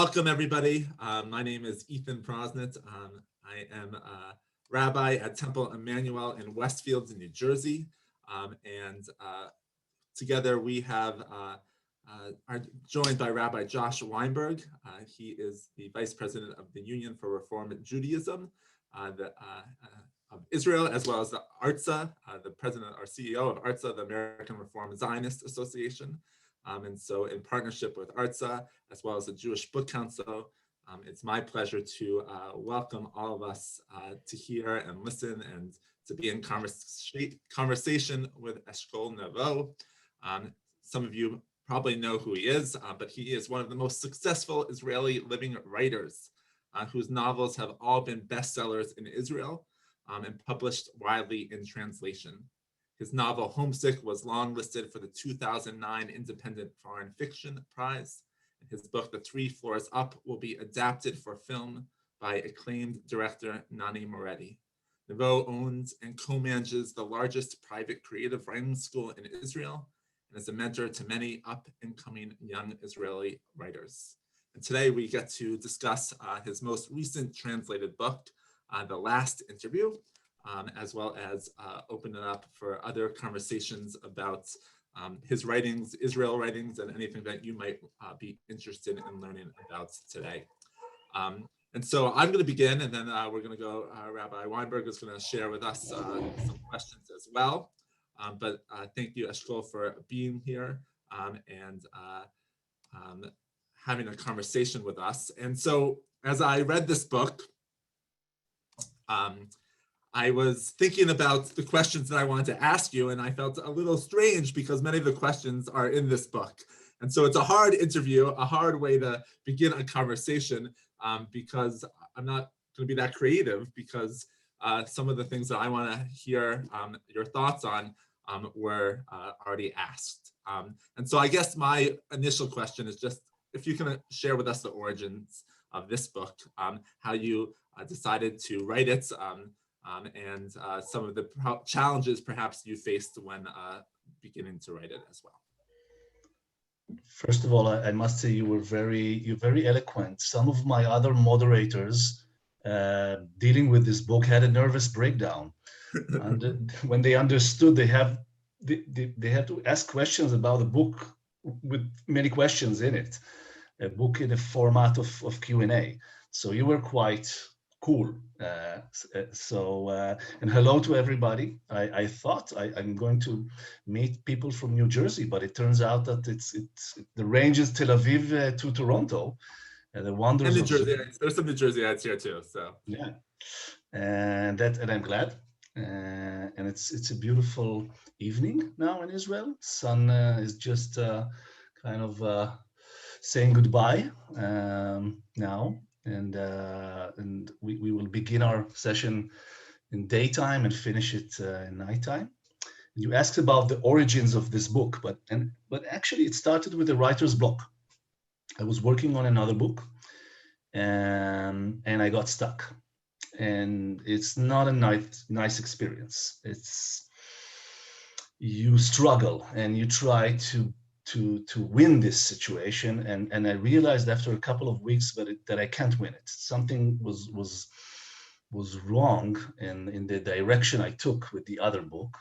Welcome, everybody. My name is Ethan Prosnit. I am a rabbi at Temple Emanu-El in Westfield, New Jersey. Together we have are joined by Rabbi Josh Weinberg. He is the Vice President of the Union for Reform in Judaism of Israel, as well as the ARTSA, the President or CEO of ARTSA, the American Reform Zionist Association. And so in partnership with ARTSA, as well as the Jewish Book Council, it's my pleasure to welcome all of us to hear and listen and to be in conversation with Eshkol Nevo. Some of you probably know who he is, but he is one of the most successful Israeli living writers whose novels have all been bestsellers in Israel and published widely in translation. His novel Homesick was longlisted for the 2009 Independent Foreign Fiction Prize. And his book, The Three Floors Up, will be adapted for film by acclaimed director Nani Moretti. Nevo owns and co-manages the largest private creative writing school in Israel and is a mentor to many up-and-coming young Israeli writers. And today we get to discuss his most recent translated book, The Last Interview, as well as open it up for other conversations about his writings, Israel writings, and anything that you might be interested in learning about today. And so I'm going to begin, and then we're going to go, Rabbi Weinberg is going to share with us some questions as well. But thank you, Eshkol, for being here and having a conversation with us. And so as I read this book, I was thinking about the questions that I wanted to ask you, and I felt a little strange because many of the questions are in this book. And so it's a hard interview, a hard way to begin a conversation because I'm not going to be that creative because some of the things that I want to hear your thoughts on were already asked. And so I guess my initial question is just if you can share with us the origins of this book, how you decided to write it, and some of the challenges perhaps you faced when beginning to write it as well. First of all, I must say you're very eloquent. Some of my other moderators dealing with this book had a nervous breakdown, and when they understood they had to ask questions about the book with many questions in it, a book in a format of Q&A. So you were quite cool. And hello to everybody. I thought I'm going to meet people from New Jersey, but it turns out that it's the range is Tel Aviv to Toronto. The wonders and New of Jersey, there's some New Jerseyite here too. So yeah, and I'm glad. And it's a beautiful evening now in Israel. Sun is just kind of saying goodbye now. And we will begin our session in daytime and finish it in nighttime. You asked about the origins of this book, but actually it started with a writer's block. I was working on another book, and I got stuck. And it's not a nice experience. You struggle and you try to win this situation, and I realized after a couple of weeks that I can't win it. Something was wrong in the direction I took with the other book,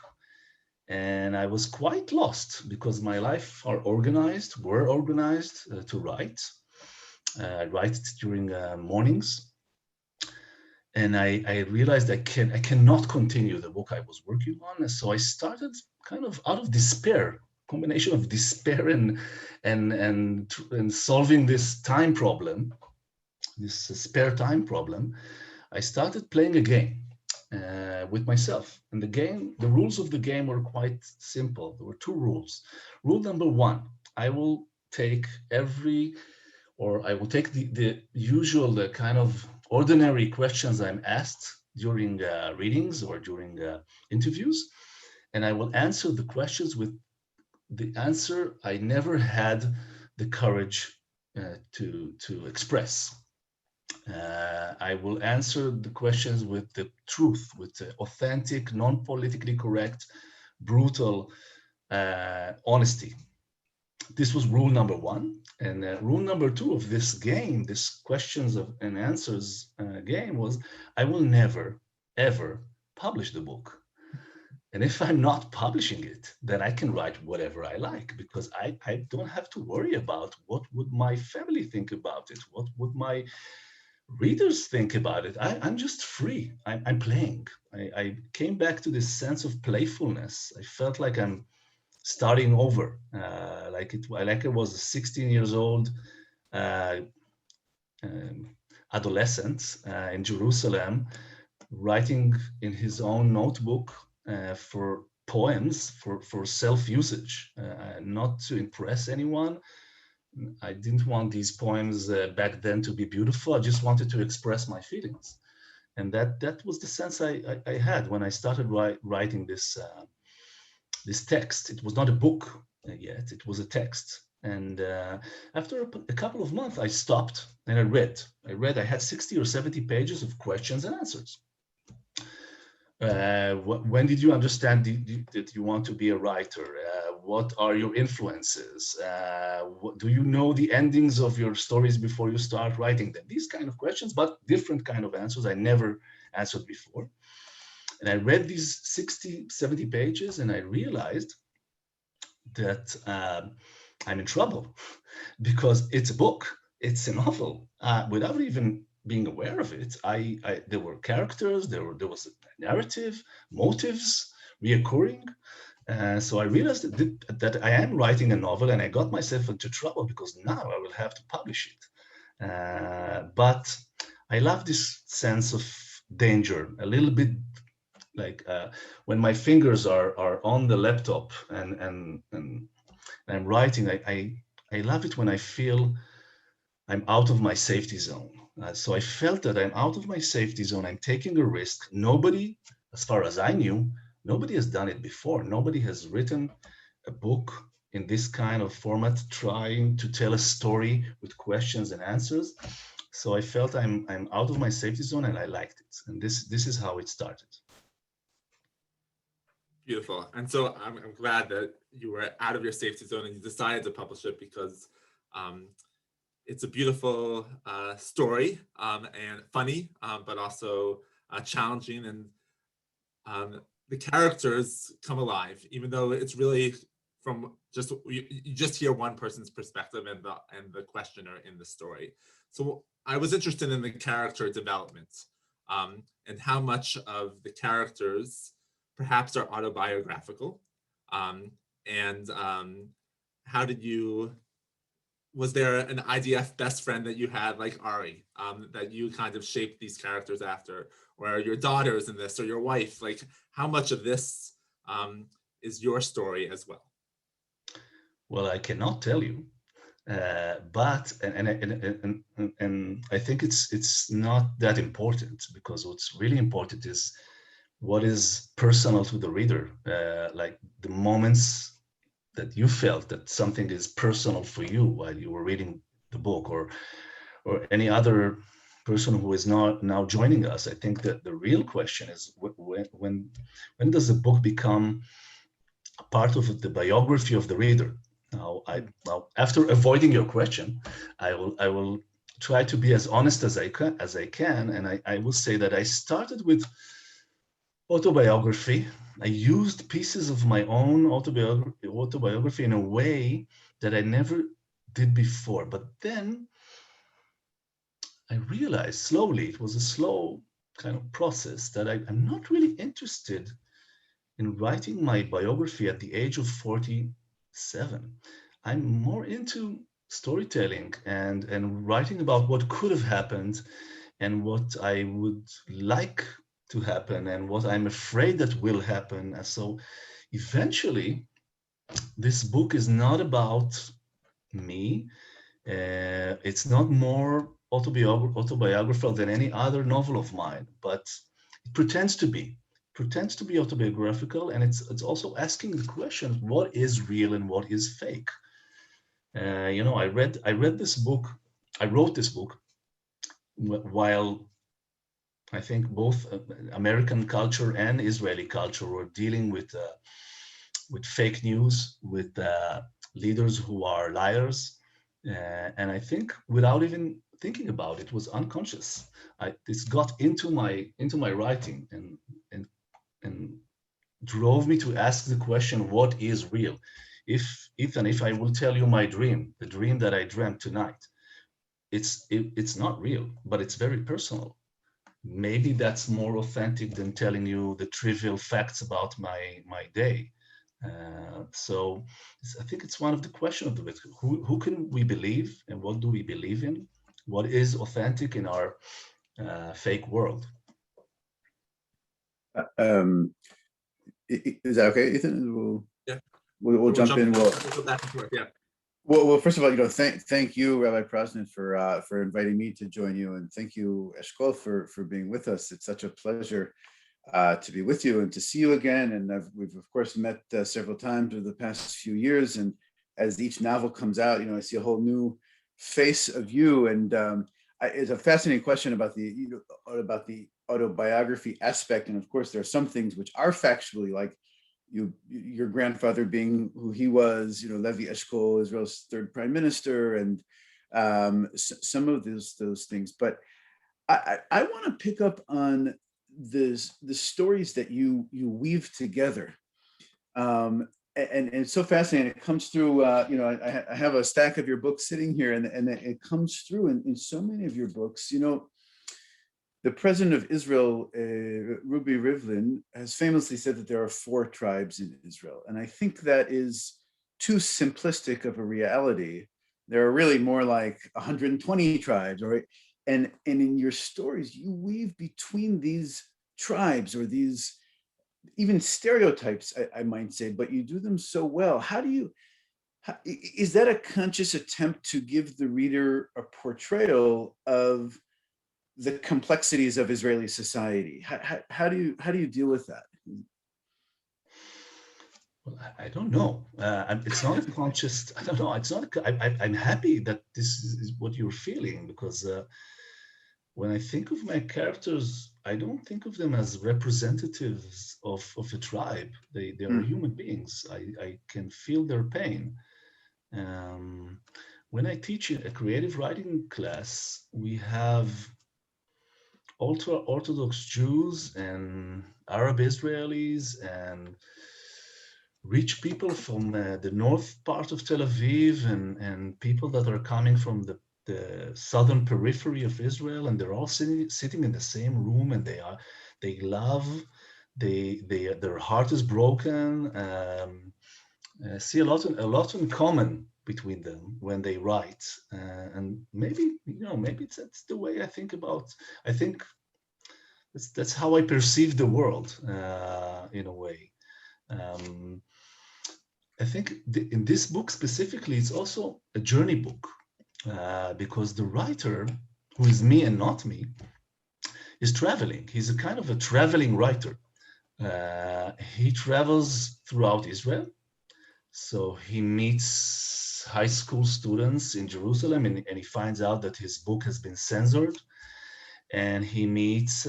and I was quite lost because my life were organized to write. I write during mornings, and I realized I cannot continue the book I was working on, so I started kind of out of despair. Combination of despair and solving this time problem, this spare time problem, I started playing a game with myself. And the rules of the game were quite simple. There were two rules. Rule number one, I will take the usual, the kind of ordinary questions I'm asked during readings or during interviews, and I will answer the questions with the answer I never had the courage to express. I will answer the questions with the truth, with the authentic, non-politically correct, brutal honesty. this was rule number one. And rule number two of this game, this questions and answers game, was I will never, ever publish the book. And if I'm not publishing it, then I can write whatever I like, because I don't have to worry about what would my family think about it, what would my readers think about it. I'm just free. I'm playing. I came back to this sense of playfulness. I felt like I'm starting over, like I was 16 years old uh, um, adolescent in Jerusalem, writing in his own notebook for poems for self-usage, not to impress anyone. I didn't want these poems back then to be beautiful. I just wanted to express my feelings. And that was the sense I had when I started writing this text. It was not a book yet, it was a text. And after a couple of months, I stopped and I read. I had 60 or 70 pages of questions and answers. When did you understand that you want to be a writer? What are your influences? Do you know the endings of your stories before you start writing them? These kind of questions, but different kind of answers I never answered before. And I read these 60, 70 pages and I realized that I'm in trouble because it's a book, it's a novel. Without even being aware of it, there were characters, there was a narrative, motives reoccurring. So I realized that I am writing a novel, and I got myself into trouble because now I will have to publish it. But I love this sense of danger, a little bit like when my fingers are on the laptop and I'm writing. I love it when I feel I'm out of my safety zone. So I felt that I'm out of my safety zone. I'm taking a risk. Nobody, as far as I knew, nobody has done it before. Nobody has written a book in this kind of format, trying to tell a story with questions and answers. So I felt I'm out of my safety zone, and I liked it. And this is how it started. Beautiful. And so I'm glad that you were out of your safety zone and you decided to publish it, because um, it's a beautiful story, and funny, but also challenging. And the characters come alive, even though it's really from just you just hear one person's perspective and the questioner in the story. So I was interested in the character development, and how much of the characters perhaps are autobiographical, and how did you, was there an IDF best friend that you had, like Ari, that you kind of shaped these characters after, or your daughters in this, or your wife? Like, how much of this is your story as well? Well, I cannot tell you, but and I think it's not that important, because what's really important is what is personal to the reader, like the moments that you felt that something is personal for you while you were reading the book, or any other person who is not now joining us. I think that the real question is when does the book become part of the biography of the reader? Now, after avoiding your question, I will try to be as honest as I can, and I will say that I started with autobiography. I used pieces of my own autobiography in a way that I never did before. But then I realized slowly, it was a slow kind of process, that I'm not really interested in writing my biography at the age of 47. I'm more into storytelling and writing about what could have happened and what I would like to happen and what I'm afraid that will happen. And so eventually, this book is not about me. It's not more autobiographical than any other novel of mine, but it pretends to be autobiographical, and it's also asking the question, what is real and what is fake? I read this book. I wrote this book while I think both American culture and Israeli culture were dealing with fake news, with leaders who are liars. And I think without even thinking about it, was unconscious. This got into my writing and drove me to ask the question, what is real? If I will tell you my dream, the dream that I dreamt tonight, it's not real, but it's very personal. Maybe that's more authentic than telling you the trivial facts about my day. So I think it's one of the questions of the bit. Who can we believe, and what do we believe in? What is authentic in our fake world? Um, is that okay, Ethan? Yeah. We'll jump in. We'll go back and forth. Yeah. Well, first of all, thank you, Rabbi Prosnit, for inviting me to join you, and thank you, Eshkol, for being with us. It's such a pleasure to be with you and to see you again. And we've of course met several times over the past few years. And as each novel comes out, I see a whole new face of you. And it's a fascinating question about the autobiography aspect. And of course, there are some things which are factually, like your grandfather being who he was, Levi Eshkol, Israel's third prime minister, and some of those things. But I want to pick up on the stories that you weave together, and it's so fascinating. It comes through. I have a stack of your books sitting here, and it comes through in so many of your books. The president of Israel, Ruby Rivlin, has famously said that there are 4 tribes in Israel. And I think that is too simplistic of a reality. There are really more like 120 tribes, right? And in your stories, you weave between these tribes, or these even stereotypes, I might say, but you do them so well. Is that a conscious attempt to give the reader a portrayal of the complexities of Israeli society? How do you deal with that? Well, I don't know. It's not a conscious. I don't know. It's not. I'm happy that this is what you're feeling, because when I think of my characters, I don't think of them as representatives of a tribe. They are human beings. I can feel their pain. When I teach a creative writing class, we have ultra-Orthodox Jews and Arab Israelis and rich people from the north part of Tel Aviv, and people that are coming from the southern periphery of Israel, and they're all sitting in the same room, and they love, their heart is broken. See a lot in common between them when they write, and maybe that's the way I think about. I think that's how I perceive the world in a way. I think in this book specifically, it's also a journey book, because the writer, who is me and not me, is traveling. He's a kind of a traveling writer. He travels throughout Israel. So he meets high school students in Jerusalem, and he finds out that his book has been censored. And he meets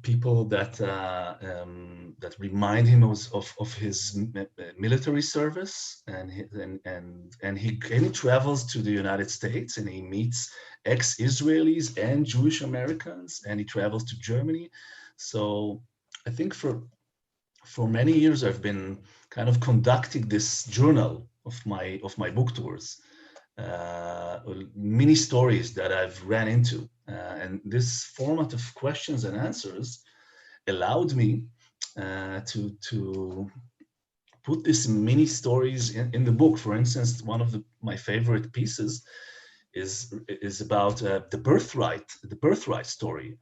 people that remind him of his military service, and he travels to the United States, and he meets ex-Israelis and Jewish Americans, and he travels to Germany. So I think for many years I've been kind of conducting this journal of my book tours, mini stories that I've ran into, and this format of questions and answers allowed me to put these mini stories in the book. For instance, one of my favorite pieces is about the birthright story.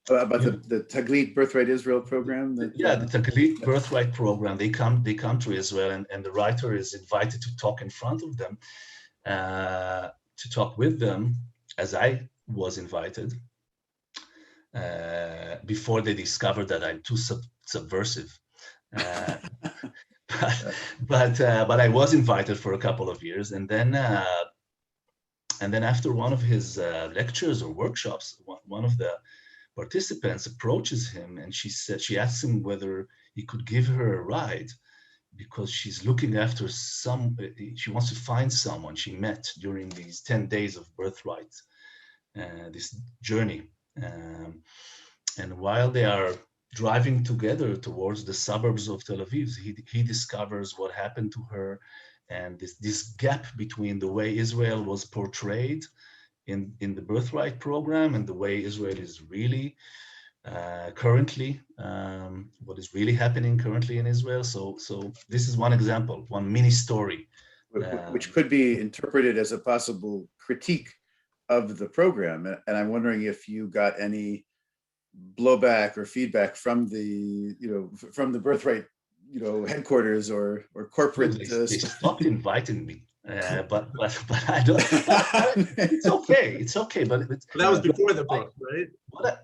About the Taglit Birthright Israel program? The Taglit Birthright program. They come to Israel, and the writer is invited to talk in front of them, to talk with them, as I was invited, before they discovered that I'm too subversive. But I was invited for a couple of years, and then after one of his lectures or workshops, one of the participants approaches him, and she asks him whether he could give her a ride because she's looking after she wants to find someone she met during these 10 days of birthright, this journey. And while they are driving together towards the suburbs of Tel Aviv, he discovers what happened to her, and this gap between the way Israel was portrayed in the birthright program and the way Israel is really currently, what is really happening currently in Israel. So this is one example, one mini story. Which could be interpreted as a possible critique of the program. And I'm wondering if you got any blowback or feedback from the, from the birthright, headquarters or corporate. They stopped inviting me. But I don't. It's okay. It's okay. But that was before the book, right?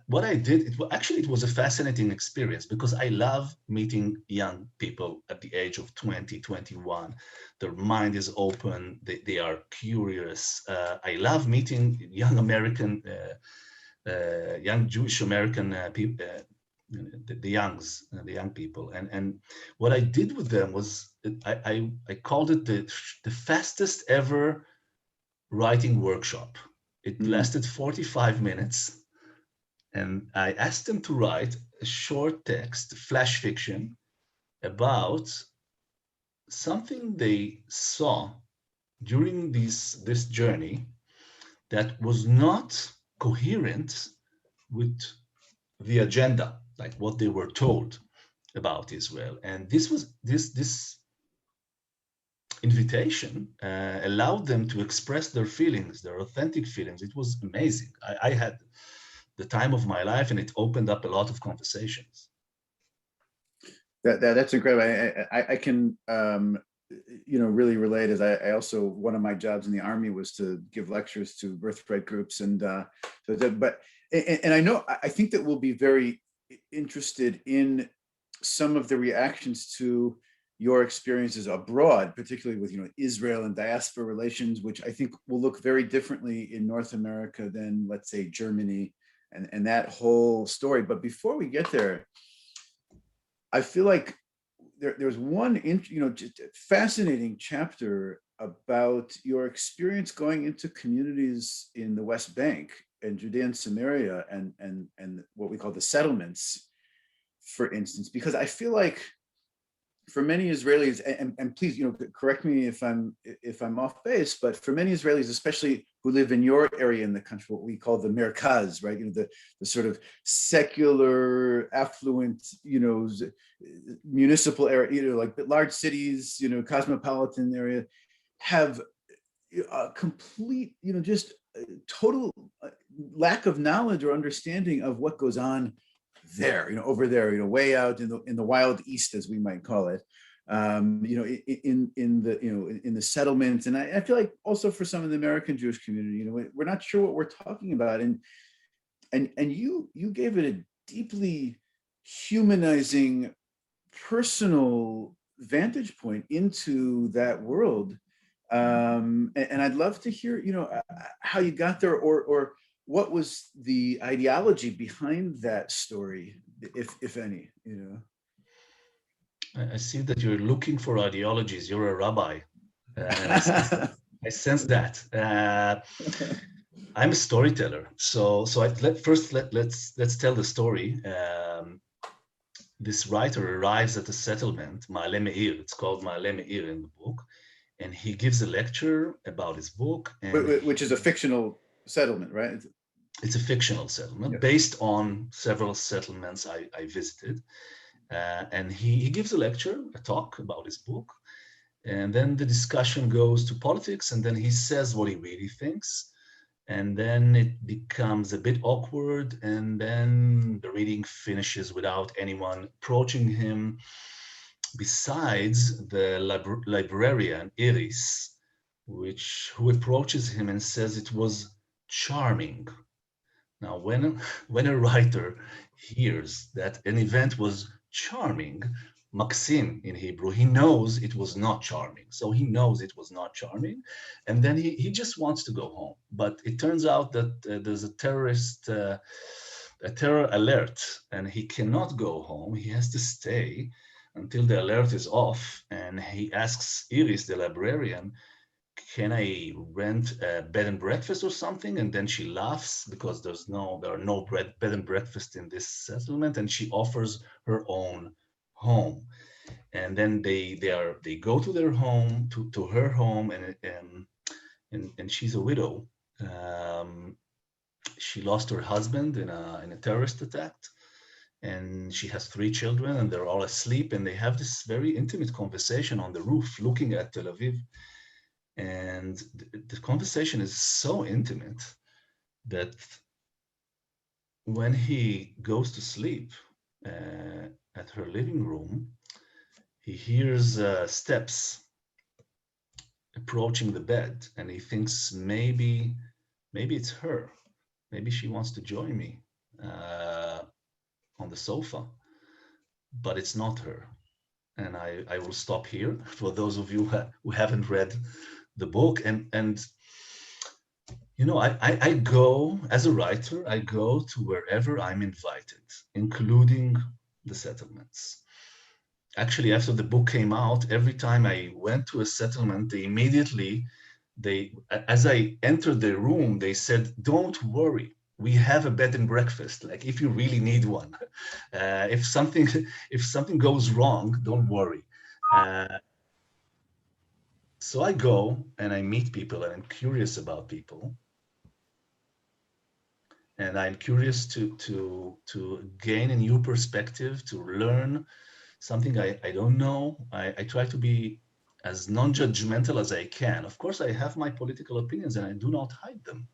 What I did, it was a fascinating experience because I love meeting young people at the age of 20, 21. Their mind is open. They are curious. I love meeting young American, young Jewish American people. The young people, and what I did with them was I called it the fastest ever writing workshop. It lasted 45 minutes, and I asked them to write a short text, flash fiction, about something they saw during this journey that was not coherent with the agenda, like what they were told about Israel. And this invitation allowed them to express their feelings, their authentic feelings. It was amazing. I had the time of my life, and it opened up a lot of conversations. That's incredible. I can really relate, as I also, one of my jobs in the Army was to give lectures to birthright groups, and I think that we'll be very interested in some of the reactions to your experiences abroad, particularly with Israel and diaspora relations, which I think will look very differently in North America than, let's say, Germany and that whole story. But before we get there, I feel like there's one just fascinating chapter about your experience going into communities in the West Bank and Judea and Samaria and what we call the settlements, for instance, because I feel like for many Israelis, and please, correct me if I'm off base, but for many Israelis, especially who live in your area in the country, what we call the Merkaz, right? The sort of secular, affluent, municipal area, like large cities, cosmopolitan area, have a complete, just total lack of knowledge or understanding of what goes on there, over there, way out in the wild east, as we might call it, in the settlements. And I feel like also for some of the American Jewish community, we're not sure what we're talking about. And you gave it a deeply humanizing, personal vantage point into that world. And I'd love to hear, how you got there, or what was the ideology behind that story, if any, I see that you're looking for ideologies. You're a rabbi. I sense that. I'm a storyteller. So let's tell the story. This writer arrives at a settlement, Ma'ale Meir. It's called Ma'ale Meir in the book. And he gives a lecture about his book. Which is a fictional settlement, right? It's a fictional settlement based on several settlements I visited. And he gives a lecture, a talk about his book. And then the discussion goes to politics, and then he says what he really thinks. And then it becomes a bit awkward, and then the reading finishes without anyone approaching him, besides the librarian, Iris, who approaches him and says it was charming. Now, when a writer hears that an event was charming, Maksim in Hebrew, he knows it was not charming. So he knows it was not charming. And then he just wants to go home. But it turns out that there's a terrorist a terror alert and he cannot go home. He has to stay until the alert is off. And he asks Iris, the librarian, can I rent a bed and breakfast or something? And then she laughs because there are no bed and breakfast in this settlement, and she offers her own home. And then they go to their home, to her home, and she's a widow. She lost her husband in a terrorist attack, and she has 3 children, and they're all asleep, and they have this very intimate conversation on the roof looking at Tel Aviv. And the conversation is so intimate that when he goes to sleep at her living room, he hears steps approaching the bed, and he thinks maybe it's her. Maybe she wants to join me on the sofa, but it's not her. And I will stop here for those of you who haven't read the book. And you know, I go, as a writer, I go to wherever I'm invited, including the settlements. Actually, after the book came out, every time I went to a settlement, as I entered the room, they said, don't worry, we have a bed and breakfast, like if you really need one. If something goes wrong, don't worry. So I go and I meet people, and I'm curious about people. And I'm curious to gain a new perspective, to learn something I don't know. I try to be as non-judgmental as I can. Of course, I have my political opinions and I do not hide them,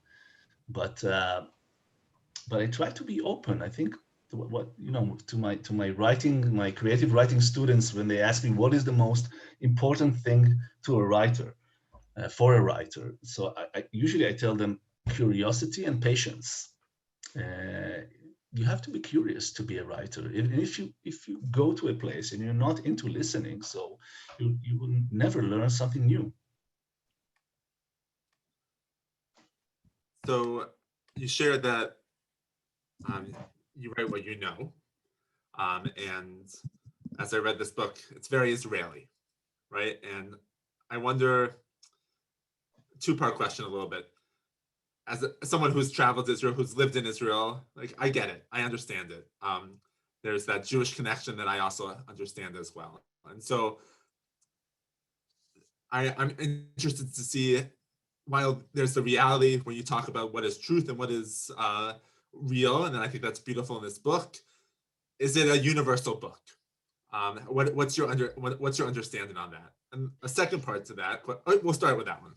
but I try to be open. I think to my writing, my creative writing students, when they ask me what is the most important thing to a writer, for a writer, so I usually tell them curiosity and patience. You have to be curious to be a writer. If you go to a place and you're not into listening, so you will never learn something new. So you shared that you write what you know, and as I read this book, it's very Israeli, right? And I wonder, two-part question a little bit. As someone who's traveled to Israel, who's lived in Israel, like I get it, I understand it. There's that Jewish connection that I also understand as well. And so I'm interested to see, while there's the reality when you talk about what is truth and what is real, and I think that's beautiful in this book, is it a universal book? What's your understanding on that? And a second part to that, we'll start with that one.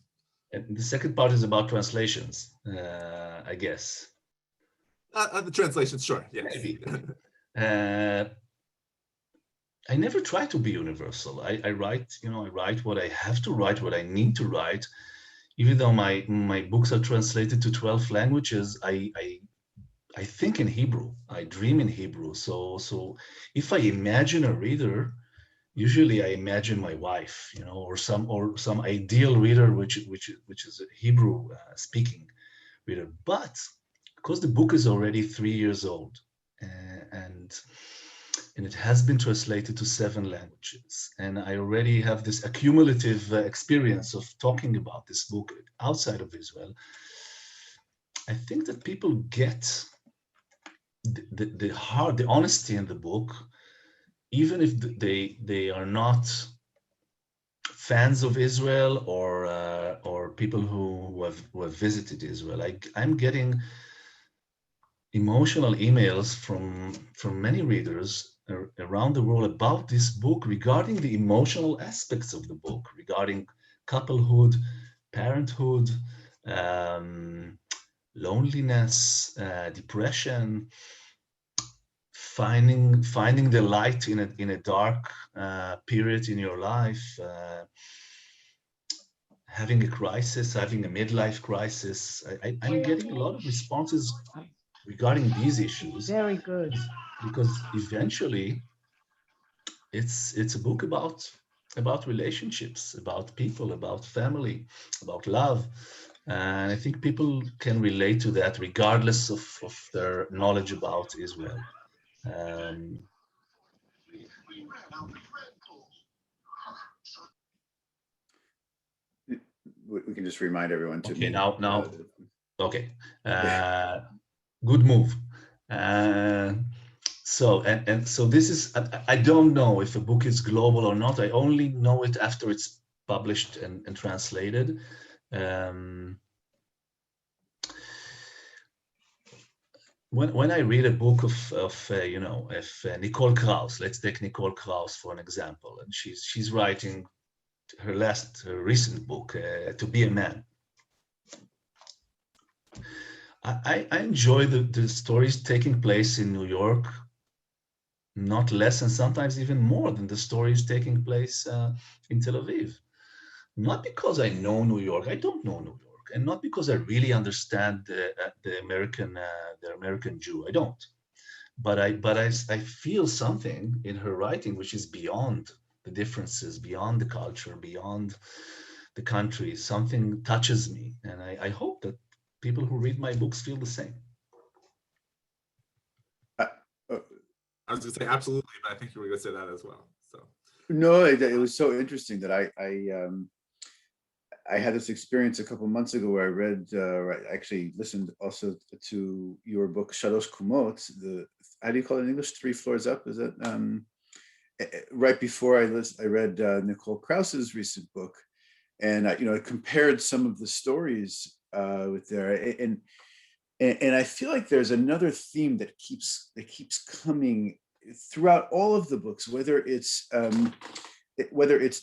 And the second part is about translations, I guess. The translations, sure, yeah. Maybe. I never try to be universal. I write, I write what I have to write, what I need to write. Even though my books are translated to 12 languages, I think in Hebrew. I dream in Hebrew. So if I imagine a reader, usually I imagine my wife, or some ideal reader, which is a Hebrew speaking reader. But because the book is already 3 years old, and it has been translated to 7 languages, and I already have this accumulative experience of talking about this book outside of Israel, I think that people get the honesty in the book, even if they are not fans of Israel or people who have visited Israel. I'm getting emotional emails from many readers around the world about this book, regarding the emotional aspects of the book, regarding couplehood, parenthood, loneliness, depression, finding the light in a dark period in your life, having a crisis, having a midlife crisis. I'm getting a lot of responses regarding these issues. Very good. Because eventually it's a book about relationships, about people, about family, about love. And I think people can relate to that regardless of their knowledge about Israel. Um, We can just remind everyone to okay, mute. now, okay. Good move. So this is, I don't know if a book is global or not. I only know it after it's published and translated. When I read a book of Nicole Krauss, let's take Nicole Krauss for an example, and she's writing her recent book, To Be a Man. I enjoy the stories taking place in New York, not less and sometimes even more than the stories taking place in Tel Aviv. Not because I know New York, I don't know New York, and not because I really understand the American Jew, I don't. But I feel something in her writing which is beyond the differences, beyond the culture, beyond the country. Something touches me, and I hope that people who read my books feel the same. I was going to say absolutely, but I think you were going to say that as well. So No, it was so interesting that I had this experience a couple months ago where I read, actually listened also to your book Shalosh Kumot. How do you call it in English? 3 Floors Up. Is that right before I read Nicole Krauss's recent book, and I compared some of the stories with there, and I feel like there's another theme that keeps coming throughout all of the books, whether it's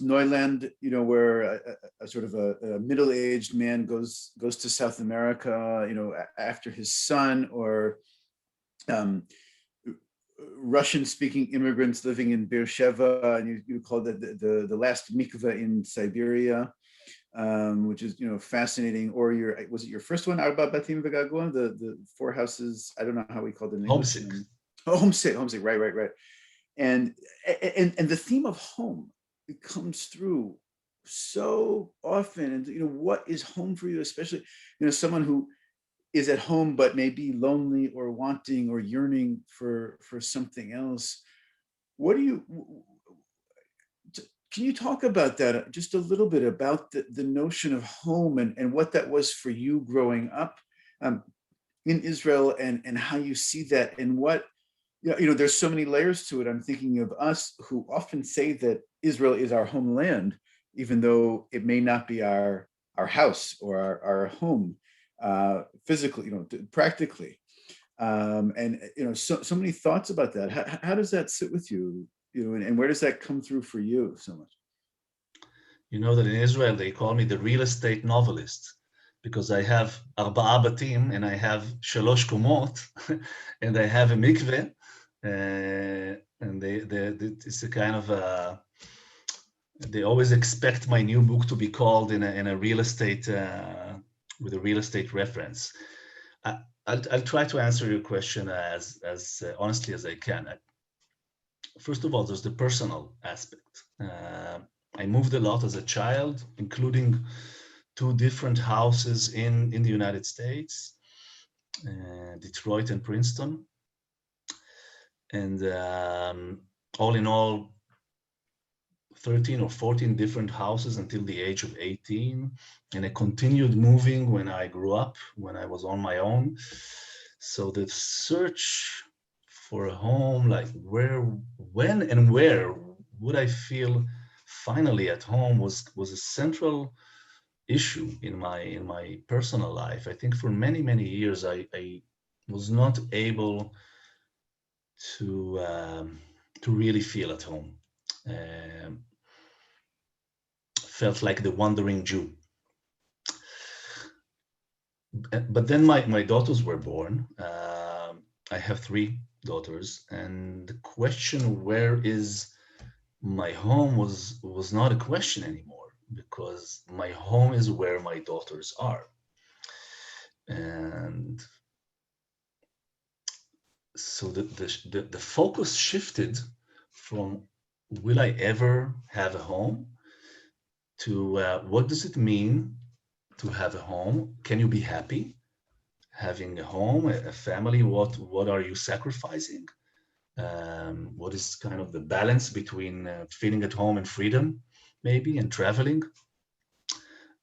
Neuland, where a sort of a middle-aged man goes to South America, after his son, or Russian-speaking immigrants living in Beersheba, and you call that the last mikveh in Siberia, which is fascinating. Or was it your first one, Arba Batim V'Gagua, the 4 houses? I don't know how we called it in English. Homesick, right. And the theme of home, it comes through so often. And what is home for you, especially someone who is at home but may be lonely or wanting or yearning for something else. Can you talk about that just a little bit, about the notion of home and what that was for you growing up in Israel, and how you see that, and what there's so many layers to it. I'm thinking of us who often say that Israel is our homeland, even though it may not be our house or our home physically, practically. And so many thoughts about that. How does that sit with you? And where does that come through for you so much? You know that in Israel they call me the real estate novelist, because I have arba'a batim and I have shalosh kumot and I have a mikveh, and it's a kind of they always expect my new book to be called in a real estate with a real estate reference. I'll try to answer your question as honestly as I can. First of all, there's the personal aspect. I moved a lot as a child, including 2 different houses in the United States, Detroit and Princeton. And all in all, 13 or 14 different houses until the age of 18. And I continued moving when I grew up, when I was on my own. So the search for a home, like when and where would I feel finally at home, was a central issue in my personal life. I think for many years I was not able to really feel at home. Felt like the wandering Jew. But then my daughters were born. I have 3 daughters, and the question, where is my home, was not a question anymore, because my home is where my daughters are. And so the focus shifted from will I ever have a home to what does it mean to have a home? Can you be happy having a home, a family? What are you sacrificing? What is kind of the balance between feeling at home and freedom, maybe, and traveling?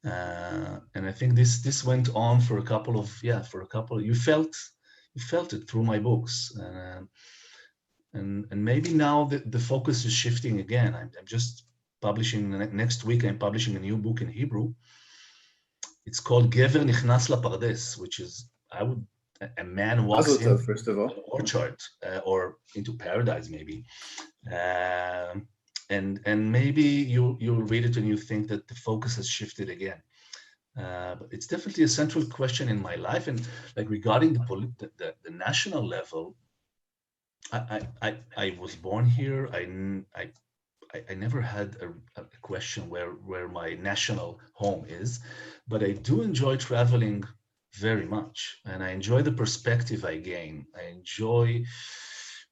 And I think this went on for a couple of you felt it through my books, and maybe now the focus is shifting again. I'm just publishing next week. I'm publishing a new book in Hebrew. It's called Gever Nichnas LaPardes, which is a man walks Mazel in tov, first of all. the orchard or into paradise, maybe. And maybe you'll read it and you think that the focus has shifted again. But it's definitely a central question in my life. And like regarding the national level, I was born here. I never had a question where my national home is, but I do enjoy traveling very much, and I enjoy the perspective I gain. I enjoy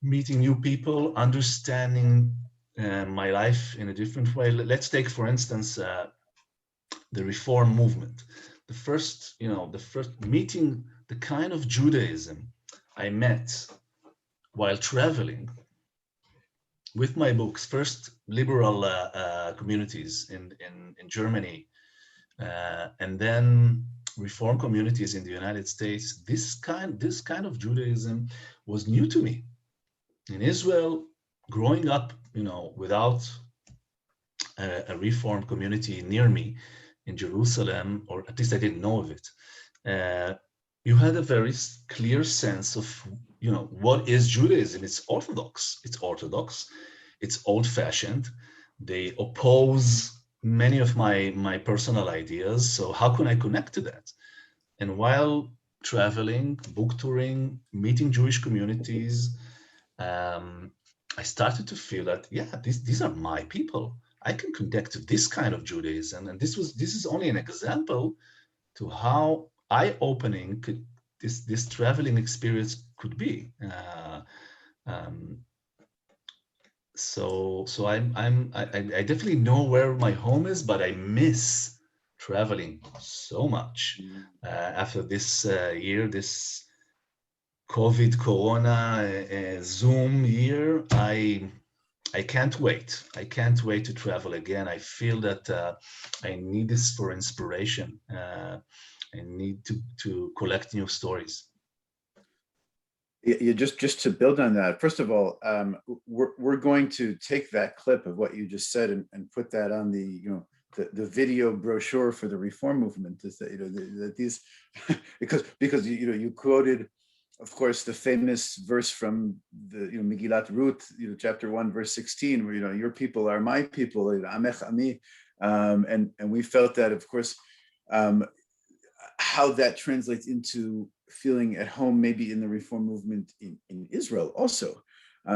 meeting new people, understanding my life in a different way. Let's take, for instance, the Reform movement. The first meeting, the kind of Judaism I met while traveling with my books, first liberal communities in Germany, and then Reform communities in the United States. This kind of Judaism was new to me. In Israel, growing up, without a Reform community near me in Jerusalem, or at least I didn't know of it, you had a very clear sense of, what is Judaism? It's orthodox. It's old-fashioned. They oppose many of my personal ideas. So how can I connect to that? And while traveling, book touring, meeting Jewish communities, I started to feel that, these are my people. I can connect to this kind of Judaism. And this is only an example to how eye-opening this traveling experience could be. So I definitely know where my home is, but I miss traveling so much after this year, this COVID, Corona, Zoom year. I can't wait. I can't wait to travel again. I feel that I need this for inspiration. I need to collect new stories. You just to build on that. First of all, we're going to take that clip of what you just said and put that on the video brochure for the Reform movement. Is that that these because you quoted, of course, the famous verse from the Megillat Ruth, chapter 1, verse 16, where your people are my people, Amech Ami, and we felt that, of course, how that translates into feeling at home, maybe in the Reform movement in Israel also,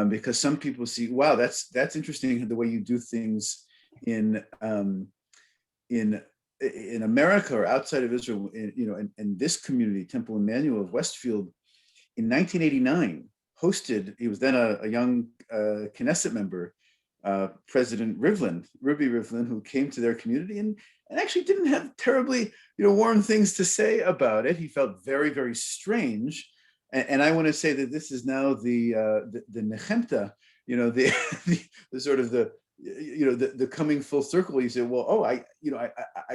because some people see, wow, that's interesting the way you do things in America or outside of Israel, and this community, Temple Emanu-El of Westfield, in 1989 hosted. He was then a young Knesset member, President Ruby Rivlin, who came to their community and actually didn't have terribly warm things to say about it. He felt very, very strange, and I want to say that this is now the nechemta, the sort of the coming full circle. You say, well, I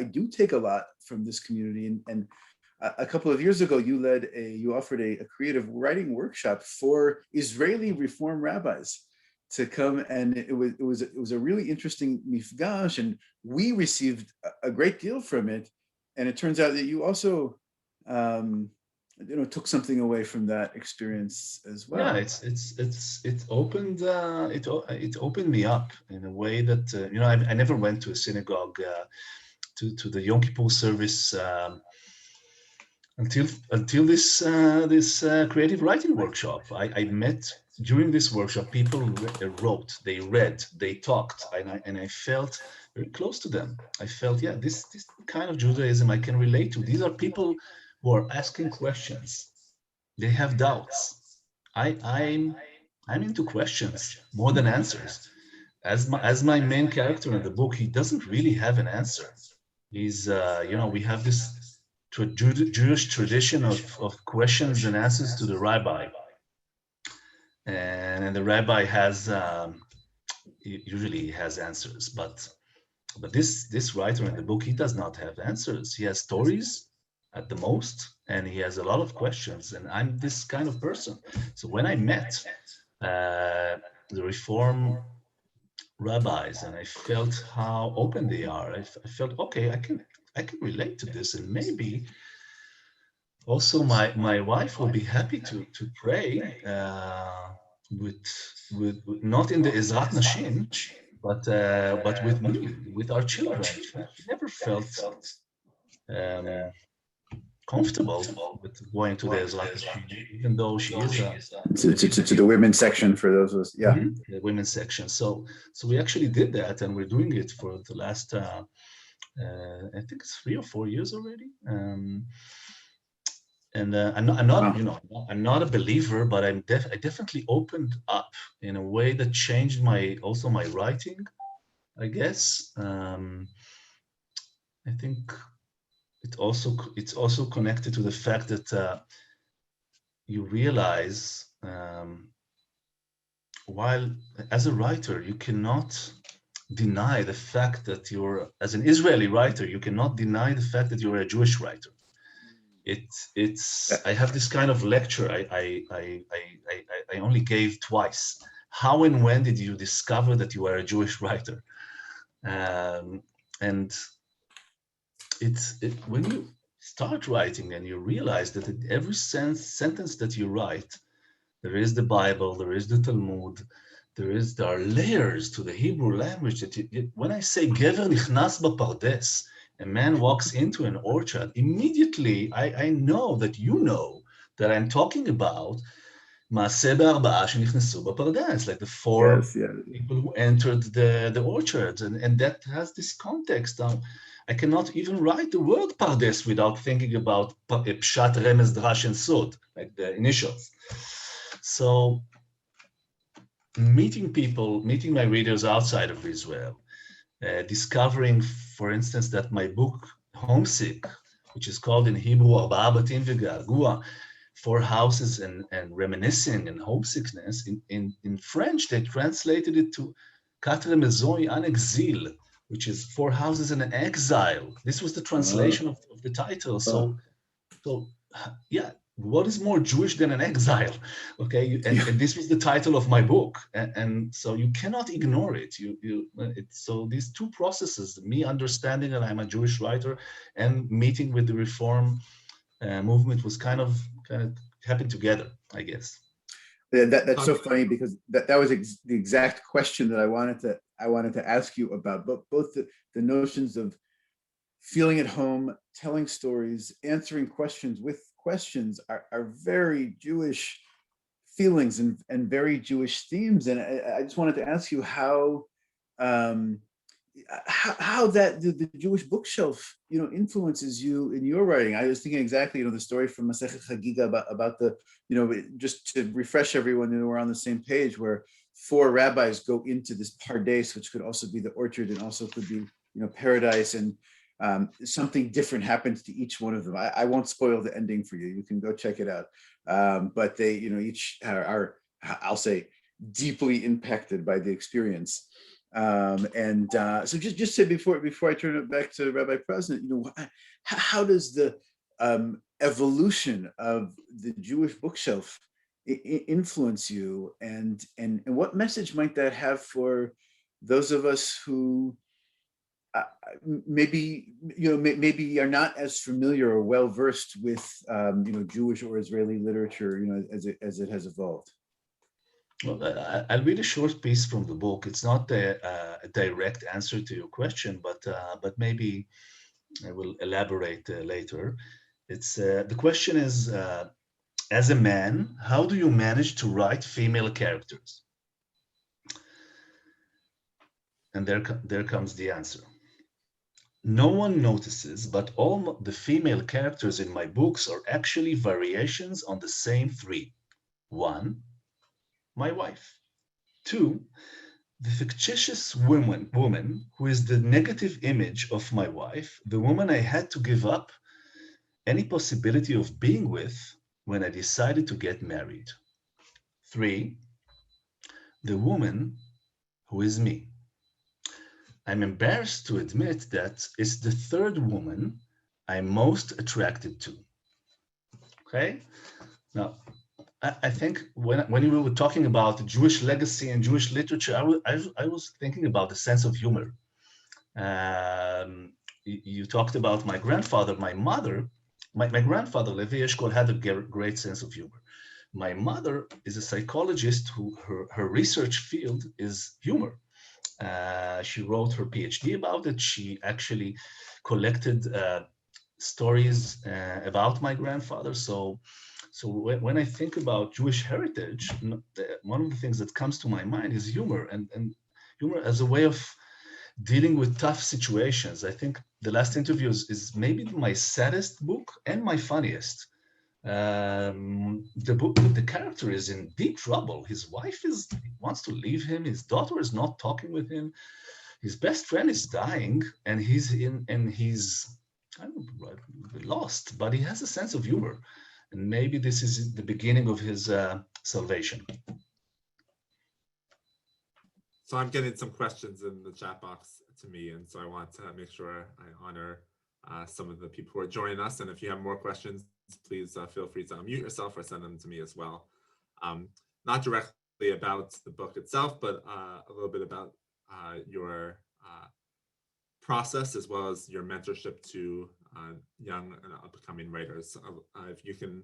do take a lot from this community, and a couple of years ago, you offered a creative writing workshop for Israeli Reform rabbis to come, and it was a really interesting mifgash, and we received a great deal from it. And it turns out that you also took something away from that experience as well. Yeah, it opened me up in a way that I never went to a synagogue to the Yom Kippur service until this creative writing workshop. I met during this workshop people wrote, they read, they talked, and I felt very close to them. I felt, this kind of Judaism I can relate to. These are people who are asking questions. They have doubts. I'm into questions more than answers. As my main character in the book, he doesn't really have an answer. He's we have this Jewish tradition of questions and answers to the rabbi. And the rabbi has, usually has answers, but this writer in the book, he does not have answers. He has stories at the most, and he has a lot of questions, and I'm this kind of person. So when I met the Reform rabbis, and I felt how open they are, I felt, okay, I can relate to this, and maybe also my wife will be happy to pray with not in the Ezrat Nashim, but with me, with our children. She never felt comfortable with going to the Ezrat Nashim, even though she is to the women's section for those of us, yeah. The women's section. So we actually did that, and we're doing it for the last I think it's 3 or 4 years already. And I'm not, you know, I'm not a believer, but I definitely opened up in a way that changed my writing, I guess. I think it's also connected to the fact that you realize, while as a writer, you cannot deny the fact that you're, as an Israeli writer, you cannot deny the fact that you're a Jewish writer. I have this kind of lecture I only gave twice. How and when did you discover that you are a Jewish writer? And when you start writing and you realize that in every sentence that you write, there is the Bible, there is the Talmud, there are layers to the Hebrew language. That when I say Gever nichnas bapardes, a man walks into an orchard, immediately I know that you know that I'm talking about Maaseh be'arba'a shenichnesu bapardes, like the 4 people who entered the orchard, and that has this context. I cannot even write the word pardes without thinking about pshat, remez, drash, and sod, like the initials. So meeting my readers outside of Israel, discovering, for instance, that my book, Homesick, which is called in Hebrew, Arba'a Batim V'Ga'agua, 4 houses and reminiscing and homesickness, in French, they translated it to Quatre Maisons en Exil, which is 4 houses in exile. This was the translation of the title. So yeah, what is more Jewish than an exile? Okay, and this was the title of my book, and so you cannot ignore it. So these 2 processes, me understanding that I'm a Jewish writer and meeting with the Reform movement, was kind of happened together, I guess. That's so funny, because that was the exact question that I wanted to ask you about, but both the notions of feeling at home, telling stories, answering questions with questions are very Jewish feelings and very Jewish themes. And I just wanted to ask you how that the Jewish bookshelf, influences you in your writing. I was thinking exactly, the story from Masechet Chagiga about the, just to refresh everyone, we're on the same page, where 4 rabbis go into this pardes, which could also be the orchard and also could be, paradise, and something different happens to each one of them. I won't spoil the ending for you. You can go check it out. But they, each are, I'll say, deeply impacted by the experience. So just say before I turn it back to Rabbi President, how does the evolution of the Jewish bookshelf influence you, and what message might that have for those of us who maybe are not as familiar or well versed with Jewish or Israeli literature, as it has evolved? Well, I'll read a short piece from the book. It's not a direct answer to your question, but maybe I will elaborate later. It's the question is, as a man, how do you manage to write female characters? And there comes the answer. No one notices, but all the female characters in my books are actually variations on the same 3. 1, my wife. 2, the fictitious woman who is the negative image of my wife, the woman I had to give up any possibility of being with when I decided to get married. 3, the woman who is me. I'm embarrassed to admit that it's the third woman I'm most attracted to. Okay? Now, I think when we were talking about Jewish legacy and Jewish literature, I was thinking about the sense of humor. You talked about my grandfather, my mother. My grandfather, Levi Eshkol, had a great sense of humor. My mother is a psychologist who her research field is humor. She wrote her PhD about it. She actually collected stories about my grandfather. So when I think about Jewish heritage, one of the things that comes to my mind is humor, and humor as a way of dealing with tough situations. I think the last interview is maybe my saddest book and my funniest. The book, the character is in deep trouble. His wife wants to leave him. His daughter is not talking with him. His best friend is dying, and he's I don't know, lost. But he has a sense of humor, and maybe this is the beginning of his salvation. So I'm getting some questions in the chat box to me, and so I want to make sure I honor some of the people who are joining us. And if you have more questions, please feel free to unmute yourself or send them to me as well. Not directly about the book itself, but a little bit about your process as well as your mentorship to young and upcoming writers. If you can,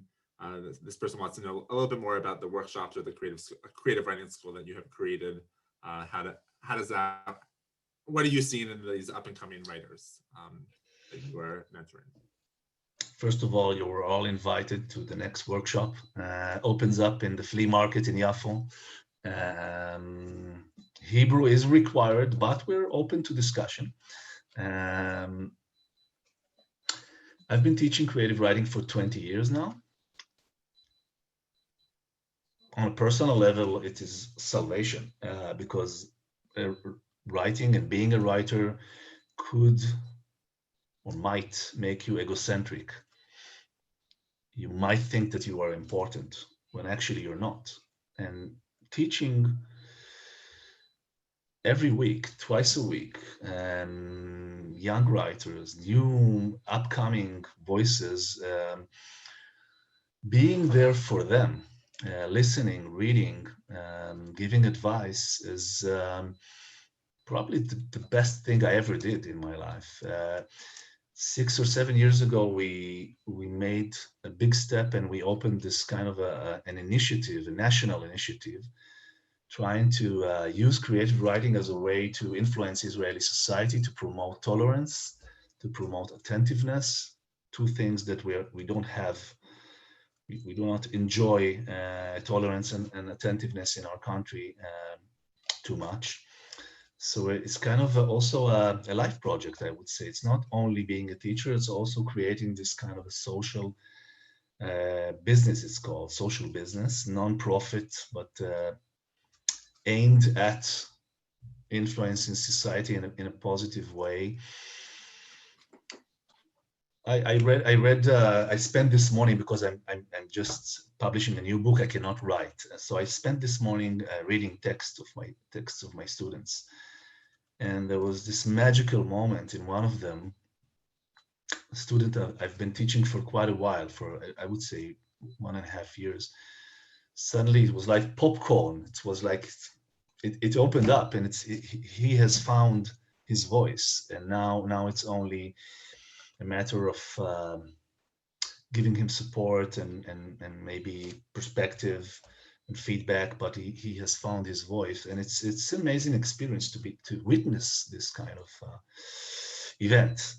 this person wants to know a little bit more about the workshops or the creative writing school that you have created. How does that, what are you seeing in these up and coming writers that you are mentoring? First of all, you were all invited to the next workshop. Opens up in the flea market in Yafo. Hebrew is required, but we're open to discussion. I've been teaching creative writing for 20 years now. On a personal level, it is salvation because writing and being a writer could or might make you egocentric. You might think that you are important when actually you're not. And teaching every week, twice a week, young writers, new upcoming voices, being there for them, listening, reading, giving advice is probably the best thing I ever did in my life. 6 or 7 years ago, we made a big step and we opened this kind of an initiative, a national initiative, trying to use creative writing as a way to influence Israeli society, to promote tolerance, to promote attentiveness, two things that we don't have. We do not enjoy tolerance and attentiveness in our country too much. So it's kind of also a life project, I would say. It's not only being a teacher, it's also creating this kind of a social business, it's called social business, non-profit, but aimed at influencing society in a positive way. I spent this morning, because I'm just publishing a new book, I cannot write. So I spent this morning reading texts of my students. And there was this magical moment in one of them, a student I've been teaching for quite a while, for I would say 1.5 years. Suddenly it was like popcorn. It was like it opened up, and he has found his voice, and now it's only a matter of giving him support and maybe perspective and feedback, but he has found his voice, and it's an amazing experience to witness this kind of event.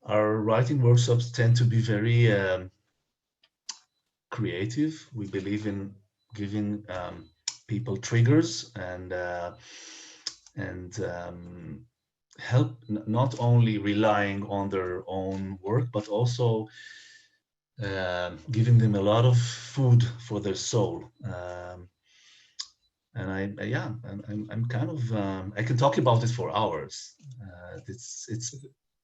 Our writing workshops tend to be very creative. We believe in giving people triggers and help, not only relying on their own work, but also giving them a lot of food for their soul. And I'm kind of I can talk about it for hours. It's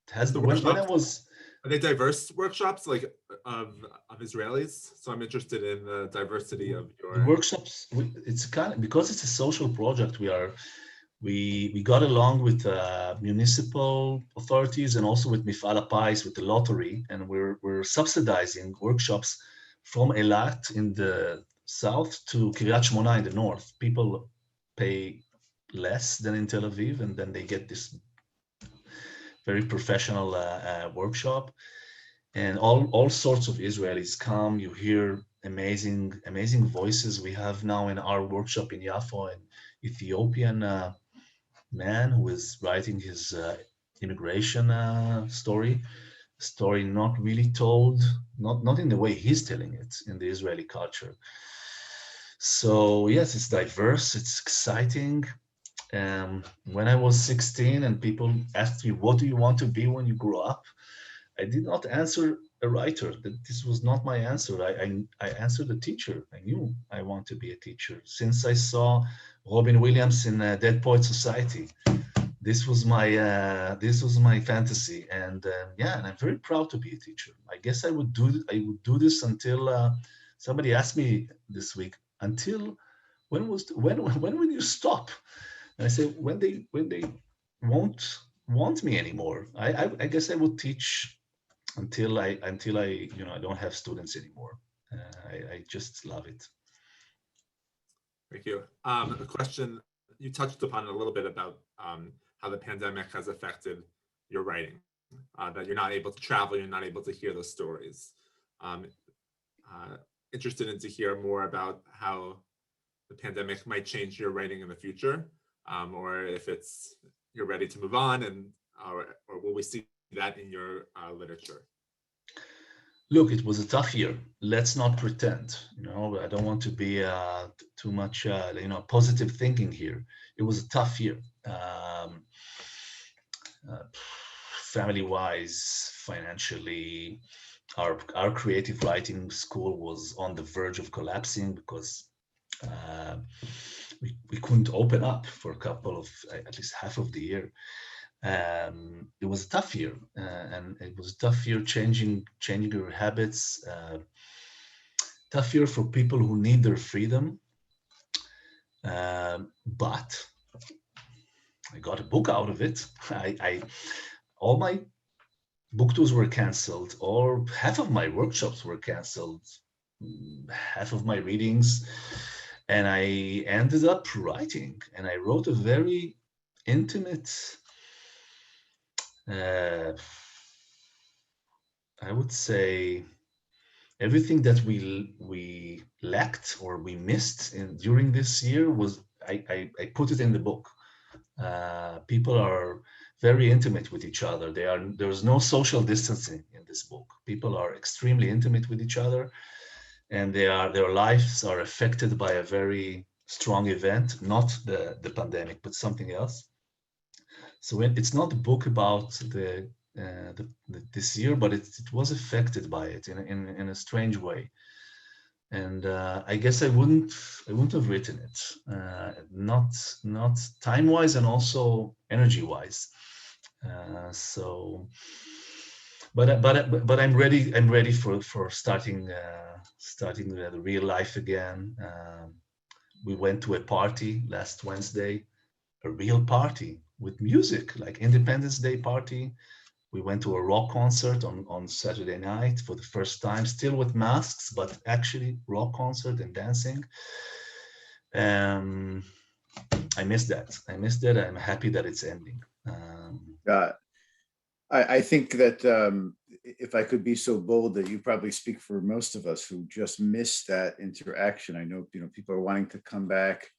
It has The been, when I workshops, was, are they diverse workshops like of Israelis? So I'm interested in the diversity of the your. workshops, it's kind of, because it's a social project, we got along with municipal authorities and also with Mifal Hapais, with the lottery, and we're subsidizing workshops from Eilat in the south to Kiryat Shmona in the north. People pay less than in Tel Aviv, and then they get this very professional workshop. And all sorts of Israelis come. You hear amazing voices. We have now in our workshop in Yafo an Ethiopian man who is writing his immigration story not really told, not in the way he's telling it in the Israeli culture. So yes, it's diverse, it's exciting. When I was 16 and people asked me, what do you want to be when you grow up? I did not answer a writer. This was not my answer. I answered a teacher. I knew I want to be a teacher. Since I saw Robin Williams in Dead Poet Society, this was my fantasy. And yeah, and I'm very proud to be a teacher. I guess I would do this until somebody asked me this week, until when will you stop? And I said, when they won't want me anymore. I guess I would teach until I I don't have students anymore. I just love it. Thank you. A question you touched upon a little bit about how the pandemic has affected your writing, that you're not able to travel, you're not able to hear those stories. Interested in to hear more about how the pandemic might change your writing in the future, or if you're ready to move on, and or will we see that in your literature? Look, it was a tough year. Let's not pretend. I don't want to be too much, positive thinking here. It was a tough year, family-wise, financially. Our creative writing school was on the verge of collapsing because we couldn't open up for a couple of, at least half of the year. It was a tough year, and it was a tough year changing your habits. Tough year for people who need their freedom. But I got a book out of it. All my book tours were canceled, or half of my workshops were canceled, half of my readings, and I ended up writing. And I wrote a very intimate, I would say, everything that we lacked or we missed during this year was I put it in the book. People are very intimate with each other. There's no social distancing in this book. People are extremely intimate with each other, and their lives are affected by a very strong event, not the pandemic, but something else. So it's not a book about this year, but it was affected by it in a strange way. And I guess I wouldn't have written it, not time-wise and also energy-wise. So, but I'm ready. I'm ready for starting the real life again. We went to a party last Wednesday, a real party with music, like Independence Day party. We went to a rock concert on Saturday night for the first time, still with masks, but actually rock concert and dancing. I missed that. I'm happy that it's ending. I think that if I could be so bold, that you probably speak for most of us who just miss that interaction. I know, people are wanting to come back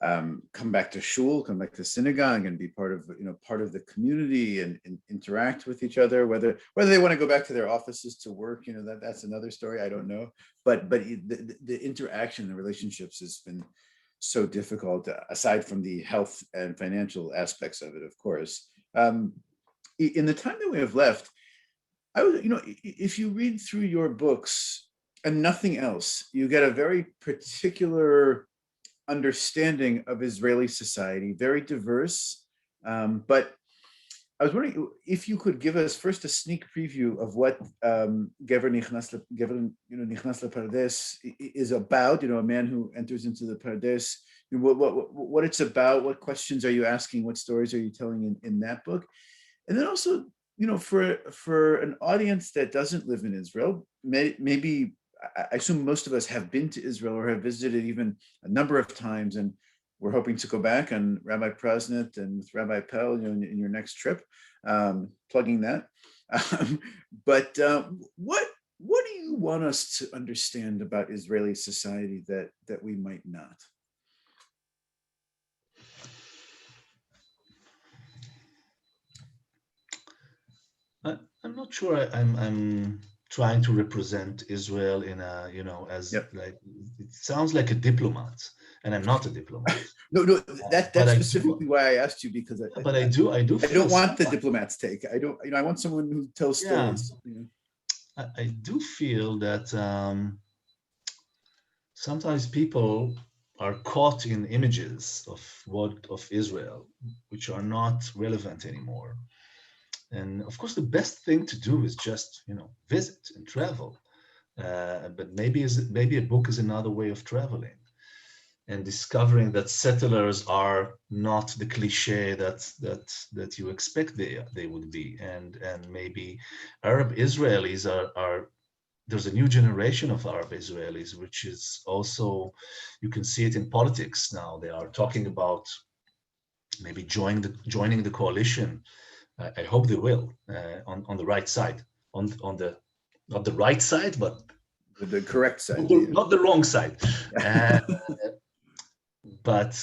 to shul, come back to synagogue, and be part of the community and interact with each other. Whether they want to go back to their offices to work, that's another story. I don't know, but the interaction, the relationships has been so difficult. Aside from the health and financial aspects of it, of course. In the time that we have left, if you read through your books and nothing else, you get a very particular understanding of Israeli society, very diverse, but I was wondering if you could give us first a sneak preview of what Gever Nichnas Pardes is about. A man who enters into the Pardes. What it's about. What questions are you asking? What stories are you telling in that book? And then also, for an audience that doesn't live in Israel, maybe I assume most of us have been to Israel or have visited even a number of times, and we're hoping to go back on Rabbi Prasnit and with Rabbi Pell, in your next trip, plugging that. But what do you want us to understand about Israeli society that we might not? I'm not sure I'm trying to represent Israel in a, as Yep. like, it sounds like a diplomat, and I'm not a diplomat. No, that's but specifically why I asked you, because I do I feel don't want the diplomat's take. I don't, I want someone who tells stories. I do feel that sometimes people are caught in images of Israel, which are not relevant anymore. And of course, the best thing to do is just, visit and travel. But maybe a book is another way of traveling and discovering that settlers are not the cliche that you expect they would be. And maybe Arab Israelis are there's a new generation of Arab Israelis, which is also, you can see it in politics now. They are talking about maybe joining the coalition. I hope they will, on the right side, on the not the right side, but the correct side, not the wrong side. But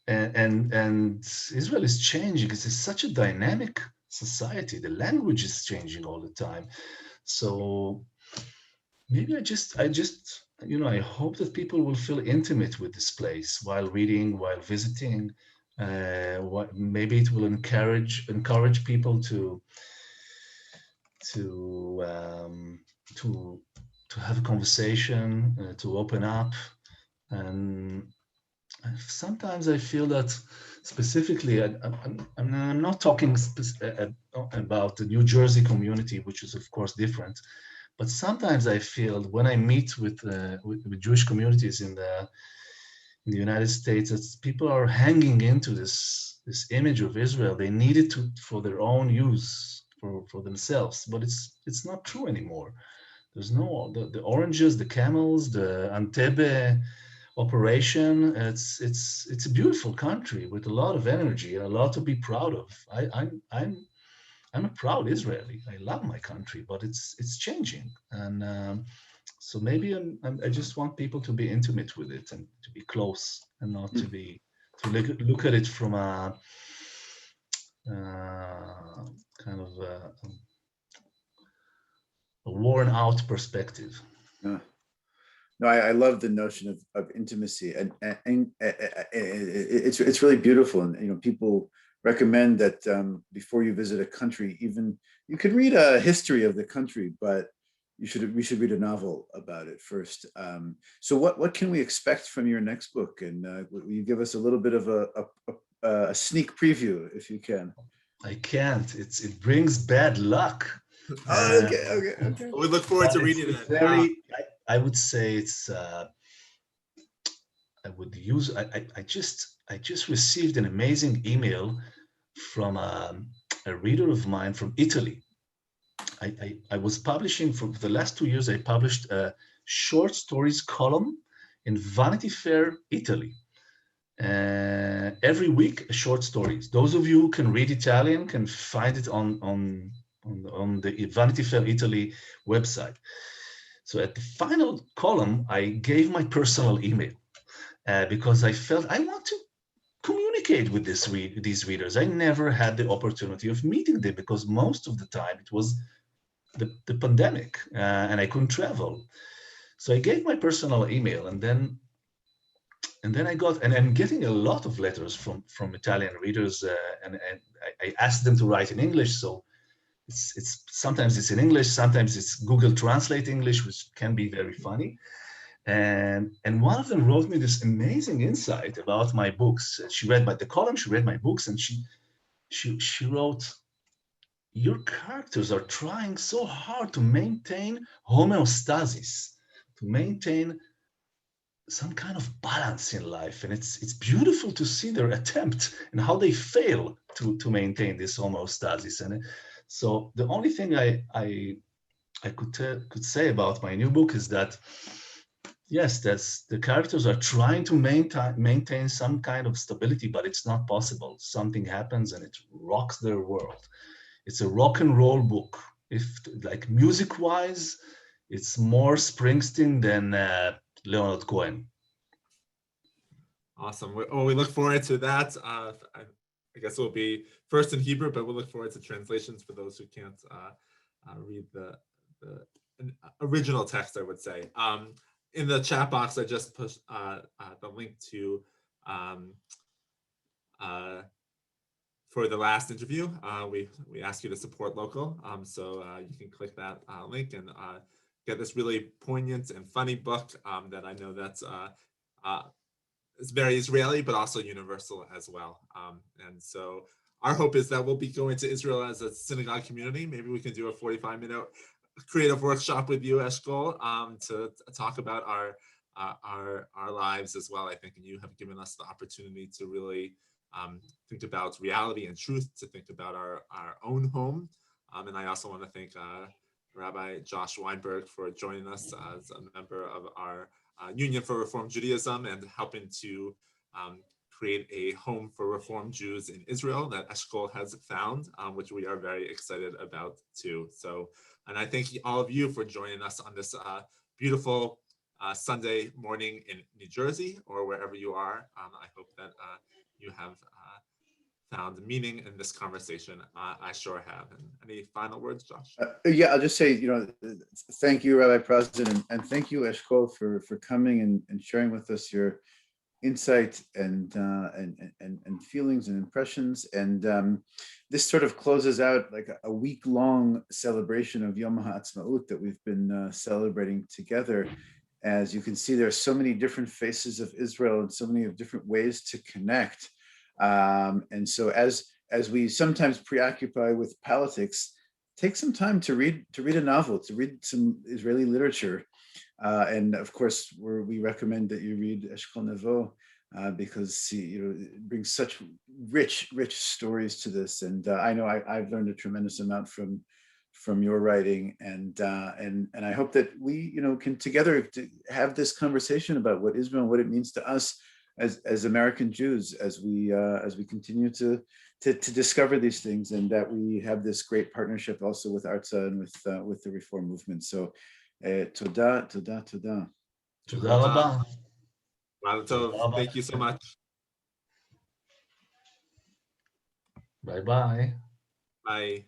Israel is changing because it's such a dynamic society. The language is changing all the time. So maybe I just I hope that people will feel intimate with this place while reading, while visiting. Maybe it will encourage people to have a conversation, to open up. And sometimes I feel that specifically, I'm not talking about the New Jersey community, which is of course different, but sometimes I feel when I meet with Jewish communities in the United States, that people are hanging into this image of Israel. They need it for their own use, for themselves, but it's not true anymore. There's no the oranges, the camels, the Antebbe operation. It's a beautiful country with a lot of energy, a lot to be proud of. I'm a proud Israeli. I love my country, but it's changing, and so maybe I just want people to be intimate with it and to be close, and not to look at it from a kind of a worn out perspective. No, I love the notion of intimacy, and it's really beautiful. And people recommend that before you visit a country, even you could read a history of the country, but we should read a novel about it first. So what can we expect from your next book? And will you give us a little bit of a sneak preview, if you can? I can't. It brings bad luck. Okay. We look forward to reading it. I would say it's. I just received an amazing email from a reader of mine from Italy. I was publishing for the last 2 years. I published a short stories column in Vanity Fair, Italy. Every week, a short stories. Those of you who can read Italian can find it on the Vanity Fair Italy website. So at the final column, I gave my personal email because I felt I want to communicate with these readers. I never had the opportunity of meeting them because most of the time it was the pandemic and I couldn't travel. So I gave my personal email, and then I'm getting a lot of letters from Italian readers, and I asked them to write in English. So it's sometimes it's in English, sometimes it's Google Translate English, which can be very funny. And one of them wrote me this amazing insight about my books. She read the column, she read my books, and she wrote, your characters are trying so hard to maintain homeostasis, to maintain some kind of balance in life, and it's beautiful to see their attempt and how they fail to maintain this homeostasis. And so the only thing I could say about my new book is that yes, that's the characters are trying to maintain some kind of stability, but it's not possible. Something happens and it rocks their world. It's a rock and roll book. If like music wise, it's more Springsteen than Leonard Cohen. Awesome. We look forward to that. I guess it will be first in Hebrew, but we'll look forward to translations for those who can't read the original text, I would say. In the chat box, I just pushed the link to for the last interview. We ask you to support local, so you can click that link and get this really poignant and funny book that I know that's it's very Israeli, but also universal as well. And so our hope is that we'll be going to Israel as a synagogue community. Maybe we can do a 45-minute creative workshop with you, Eshkol, to talk about our lives as well. I think, and you have given us the opportunity to really think about reality and truth, to think about our own home. And I also want to thank Rabbi Josh Weinberg for joining us as a member of our Union for Reform Judaism and helping to create a home for Reform Jews in Israel that Eshkol has found, which we are very excited about too. So, and I thank all of you for joining us on this beautiful Sunday morning in New Jersey or wherever you are. I hope that you have found meaning in this conversation. I sure have. And any final words, Josh? Yeah, I'll just say, thank you, Rabbi President, and thank you, Eshkol, for coming and sharing with us your insight and feelings and impressions. And this sort of closes out like a week-long celebration of Yom HaAtzmaut that we've been celebrating together. As you can see, there are so many different faces of Israel and so many different ways to connect. And so as we sometimes preoccupy with politics, take some time to read a novel, to read some Israeli literature. And of course, we recommend that you read Eshkol Nevo because it brings such rich stories to this. And I know I've learned a tremendous amount from your writing, and I hope that we can together have this conversation about what Israel and what it means to us as American Jews as we continue to discover these things, and that we have this great partnership also with Artza and with the Reform movement. So toda. Toda rabba. Thank you so much. Bye-bye. Bye.